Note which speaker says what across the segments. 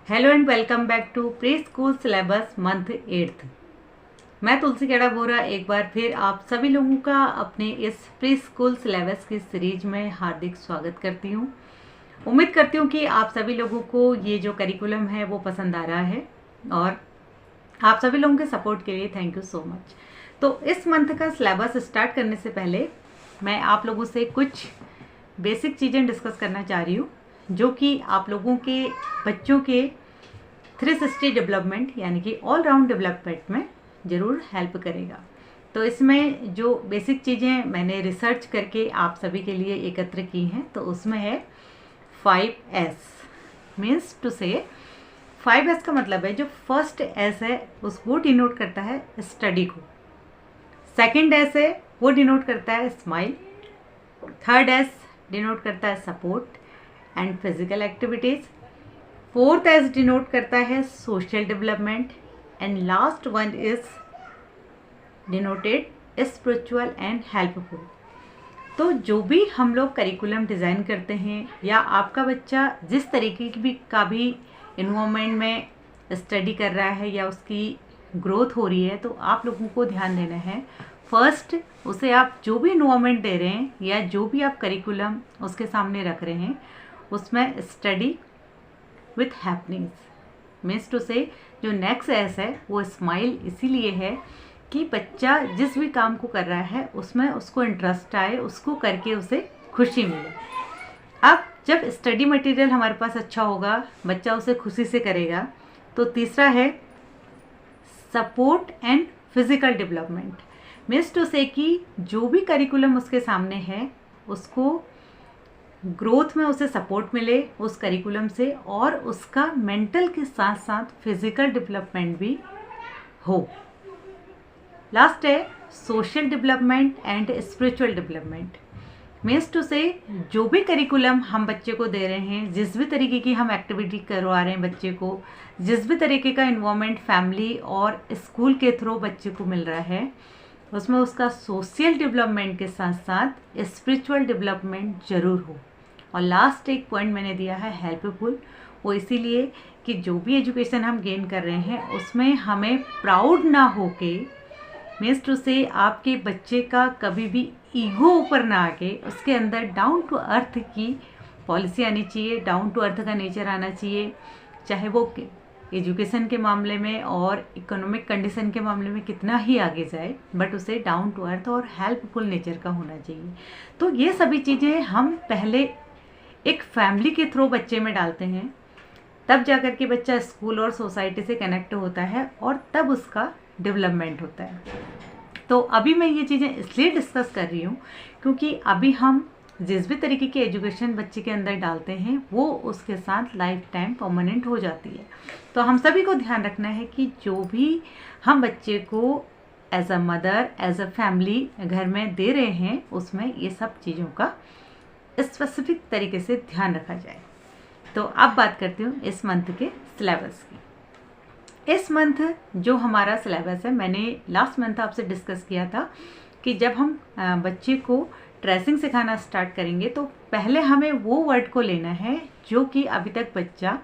Speaker 1: Hello and welcome back to preschool syllabus month 8th। मैं तुलसी केड़ा बोरा एक बार फिर आप सभी लोगों का अपने इस प्री स्कूल सिलेबस की सीरीज में हार्दिक स्वागत करती हूँ। उम्मीद करती हूँ कि आप सभी लोगों को ये जो करिकुलम है वो पसंद आ रहा है और आप सभी लोगों के सपोर्ट के लिए थैंक यू सो मच। तो इस मंथ का सिलेबस स्टार्ट करने से पहले मैं आप लोगों से कुछ बेसिक चीज़ें डिस्कस करना चाह रही हूँ जो कि आप लोगों के बच्चों के 360 डेवलपमेंट यानी कि ऑल राउंड डेवलपमेंट में ज़रूर हेल्प करेगा। तो इसमें जो बेसिक चीज़ें मैंने रिसर्च करके आप सभी के लिए एकत्र की हैं तो उसमें है 5S। मीन्स टू से 5S का मतलब है जो फर्स्ट S है उसको डिनोट करता है स्टडी को, सेकंड S है वो डिनोट करता है स्माइल, थर्ड S डिनोट करता है support and physical activities, fourth S denote करता है social development and last one is denoted spiritual and helpful. तो जो भी हम लोग करिकुलम डिज़ाइन करते हैं या आपका बच्चा जिस तरीके की भी इन्वायरमेंट में स्टडी कर रहा है या उसकी ग्रोथ हो रही है तो आप लोगों को ध्यान देना है। फर्स्ट उसे आप जो भी इन्वायरमेंट दे रहे हैं या जो भी आप करिकुलम उसके सामने रख रहे हैं उसमें study with happenings. Means to say जो नेक्स्ट एस है वो स्माइल इसीलिए है कि बच्चा जिस भी काम को कर रहा है उसमें उसको इंटरेस्ट आए, उसको करके उसे खुशी मिले। अब जब स्टडी मटेरियल हमारे पास अच्छा होगा, बच्चा उसे खुशी से करेगा। तो तीसरा है support and physical development. Means to say कि जो भी करिकुलम उसके सामने है उसको ग्रोथ में उसे सपोर्ट मिले उस करिकुलम से और उसका मेंटल के साथ साथ फिजिकल डेवलपमेंट भी हो। लास्ट है social development and spiritual development. Means to say जो भी करिकुलम हम बच्चे को दे रहे हैं, जिस भी तरीके की हम एक्टिविटी करवा रहे हैं बच्चे को, जिस भी तरीके का इन्वॉल्वमेंट फैमिली और स्कूल के थ्रू बच्चे को मिल रहा है उसमें उसका सोशल डेवलपमेंट के साथ साथ स्पिरिचुअल डेवलपमेंट ज़रूर हो। और लास्ट एक पॉइंट मैंने दिया है हेल्पफुल, वो इसीलिए कि जो भी एजुकेशन हम गेन कर रहे हैं उसमें हमें प्राउड ना होके, मीन्स टू से आपके बच्चे का कभी भी ईगो ऊपर ना आके उसके अंदर डाउन टू अर्थ की पॉलिसी आनी चाहिए, डाउन टू अर्थ का नेचर आना चाहिए। चाहे वो एजुकेशन के मामले में और इकोनॉमिक कंडीशन के मामले में कितना ही आगे जाए बट उसे डाउन टू अर्थ और हेल्पफुल नेचर का होना चाहिए। तो ये सभी चीज़ें हम पहले एक फैमिली के थ्रू बच्चे में डालते हैं, तब जाकर के बच्चा स्कूल और सोसाइटी से कनेक्ट होता है और तब उसका डेवलपमेंट होता है। तो अभी मैं ये चीज़ें इसलिए डिस्कस कर रही हूँ क्योंकि अभी हम जिस भी तरीके की एजुकेशन बच्चे के अंदर डालते हैं वो उसके साथ लाइफ टाइम परमानेंट हो जाती है। तो हम सभी को ध्यान रखना है कि जो भी हम बच्चे को as a mother as a family घर में दे रहे हैं उसमें ये सब चीज़ों का स्पेसिफिक तरीके से ध्यान रखा जाए। तो अब बात करती हूँ इस मंथ के सिलेबस की। इस मंथ जो हमारा सिलेबस है, मैंने लास्ट मंथ आपसे डिस्कस किया था कि जब हम बच्चे को ट्रेसिंग सिखाना स्टार्ट करेंगे तो पहले हमें वो वर्ड को लेना है जो कि अभी तक बच्चा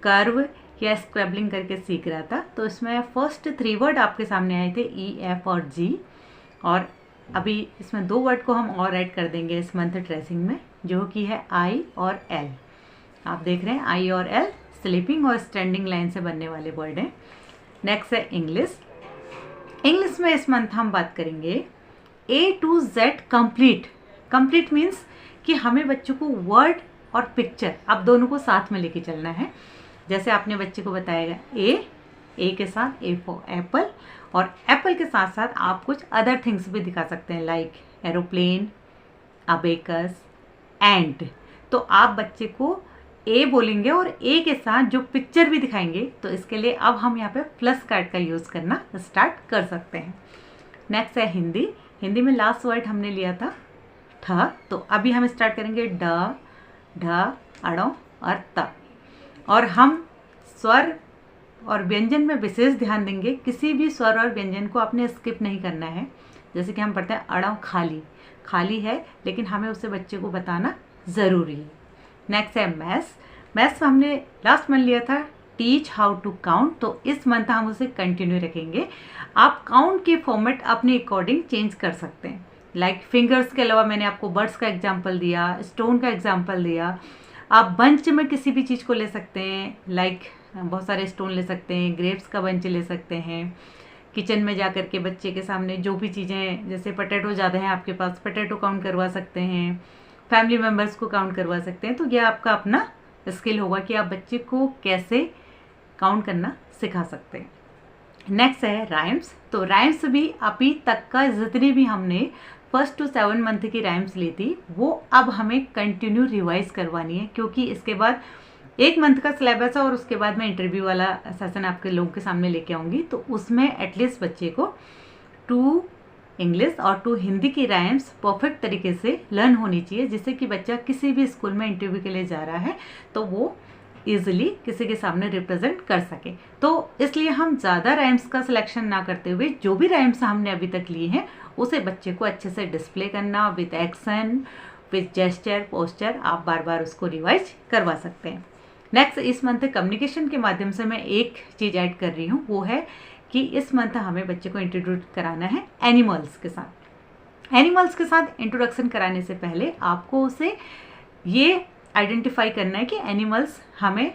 Speaker 1: कर्व या स्क्रैबलिंग करके सीख रहा था। तो इसमें फर्स्ट 3 वर्ड आपके सामने आए थे ई, एफ और जी, और अभी इसमें 2 वर्ड को हम और ऐड कर देंगे इस मंथ ट्रेसिंग में जो कि है आई और एल। आप देख रहे हैं आई और एल स्लीपिंग और स्टैंडिंग लाइन से बनने वाले वर्ड हैं। नेक्स्ट है इंग्लिश। इंग्लिश में इस मंथ हम बात करेंगे A to Z complete. Complete means कि हमें बच्चों को वर्ड और पिक्चर अब दोनों को साथ में लेके चलना है। जैसे आपने बच्चे को बताएगा ए के साथ ए फॉर एप्पल और एप्पल के साथ साथ आप कुछ अदर थिंग्स भी दिखा सकते हैं लाइक एरोप्लेन, अबेकस, एंड। तो आप बच्चे को ए बोलेंगे और ए के साथ जो पिक्चर भी दिखाएंगे तो इसके लिए अब हम यहाँ पे प्लस कार्ड का यूज़ करना स्टार्ट कर सकते हैं। नेक्स्ट है हिंदी। हिंदी में लास्ट वर्ड हमने लिया था ठ, तो अभी हम स्टार्ट करेंगे ड, ढ, अड़ों और त। और हम स्वर और व्यंजन में विशेष ध्यान देंगे, किसी भी स्वर और व्यंजन को आपने स्किप नहीं करना है। जैसे कि हम पढ़ते हैं अड़ों खाली, खाली है लेकिन हमें उसे बच्चे को बताना ज़रूरी है। नेक्स्ट है मैथ्स। मैथ्स में हमने लास्ट में लिया था टीच हाउ टू काउंट, तो इस मंथ हम उसे कंटिन्यू रखेंगे। आप काउंट के फॉर्मेट अपने अकॉर्डिंग चेंज कर सकते हैं। लाइक फिंगर्स के अलावा मैंने आपको बर्ड्स का एग्जाम्पल दिया, स्टोन का एग्जाम्पल दिया। आप बंच में किसी भी चीज़ को ले सकते हैं, लाइक बहुत सारे स्टोन ले सकते हैं, ग्रेप्स का बंच ले सकते हैं। किचन में जा कर के बच्चे के सामने जो भी चीज़ें, जैसे पटेटो ज़्यादा हैं आपके पास, पटेटो काउंट करवा सकते हैं, फैमिली मेम्बर्स को काउंट करवा सकते हैं। तो यह आपका अपना स्किल होगा कि आप बच्चे को कैसे काउंट करना सिखा सकते हैं। नेक्स्ट है राइम्स। तो राइम्स भी अभी तक का जितनी भी हमने 1 to 7 मंथ की राइम्स ली थी, वो अब हमें कंटिन्यू रिवाइज करवानी है, क्योंकि इसके बाद 1 मंथ का सिलेबस है और उसके बाद मैं इंटरव्यू वाला सेशन आपके लोगों के सामने लेके आऊँगी। तो उसमें एटलीस्ट बच्चे को 2 इंग्लिश और 2 हिंदी की राइम्स परफेक्ट तरीके से लर्न होनी चाहिए, जिससे कि बच्चा किसी भी स्कूल में इंटरव्यू के लिए जा रहा है तो वो ईजिली किसी के सामने रिप्रेजेंट कर सके। तो इसलिए हम ज़्यादा राइम्स का सिलेक्शन ना करते हुए जो भी राइम्स हमने अभी तक लिए हैं उसे बच्चे को अच्छे से डिस्प्ले करना, with action, with gesture, posture, आप बार बार उसको रिवाइज करवा सकते हैं। नेक्स्ट, इस मंथ कम्युनिकेशन के माध्यम से मैं एक चीज़ ऐड कर रही हूँ, वो है कि इस मंथ हमें बच्चे को इंट्रोड्यूस कराना है एनिमल्स के साथ। एनिमल्स के साथ इंट्रोडक्शन कराने से पहले आपको उसे ये आइडेंटिफाई करना है कि एनिमल्स हमें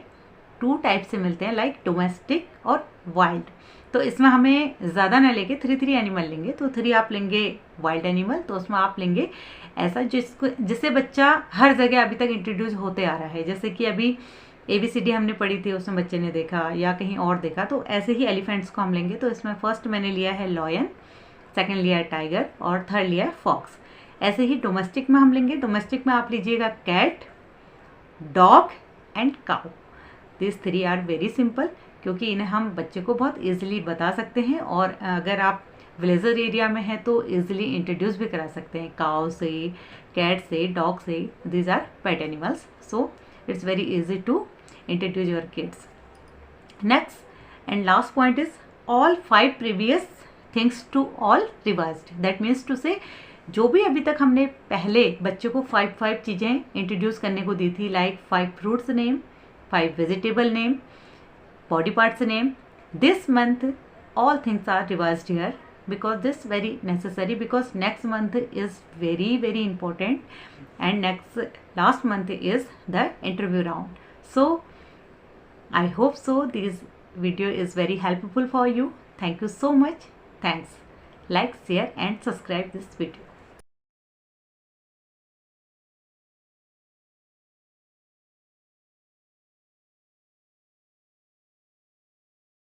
Speaker 1: 2 टाइप से मिलते हैं, लाइक डोमेस्टिक और वाइल्ड। तो इसमें हमें ज़्यादा ना लेके 3 एनिमल लेंगे। तो 3 आप लेंगे वाइल्ड एनिमल, तो उसमें आप लेंगे ऐसा जिससे बच्चा हर जगह अभी तक इंट्रोड्यूस होते आ रहा है। जैसे कि अभी ABCD हमने पढ़ी थी, उसमें बच्चे ने देखा या कहीं और देखा, तो ऐसे ही एलिफेंट्स को हम लेंगे। तो इसमें फर्स्ट मैंने लिया है लॉयन, सेकेंड लिया है टाइगर और थर्ड लिया है फॉक्स। ऐसे ही डोमेस्टिक में हम लेंगे। डोमेस्टिक में आप लीजिएगा cat, dog and cow. This 3 are very simple, क्योंकि इन्हें हम बच्चे को बहुत इजीली बता सकते हैं, और अगर आप विलेजर एरिया में हैं तो इजीली इंट्रोड्यूस भी करा सकते हैं काउ से, कैट से, डॉग से। These are pet animals, so it's very easy to introduce your kids. Next and last point is all 5 previous things to all revised. That means to say जो भी अभी तक हमने पहले बच्चों को 5 चीज़ें इंट्रोड्यूस करने को दी थी, like 5 fruits name, 5 vegetable name, body parts name, this month all things are revised here, because this very necessary, because next month is very very important, and last month is the interview round. So I hope so this video is very helpful for you. Thank you so much. Thanks. Like, share and subscribe this video.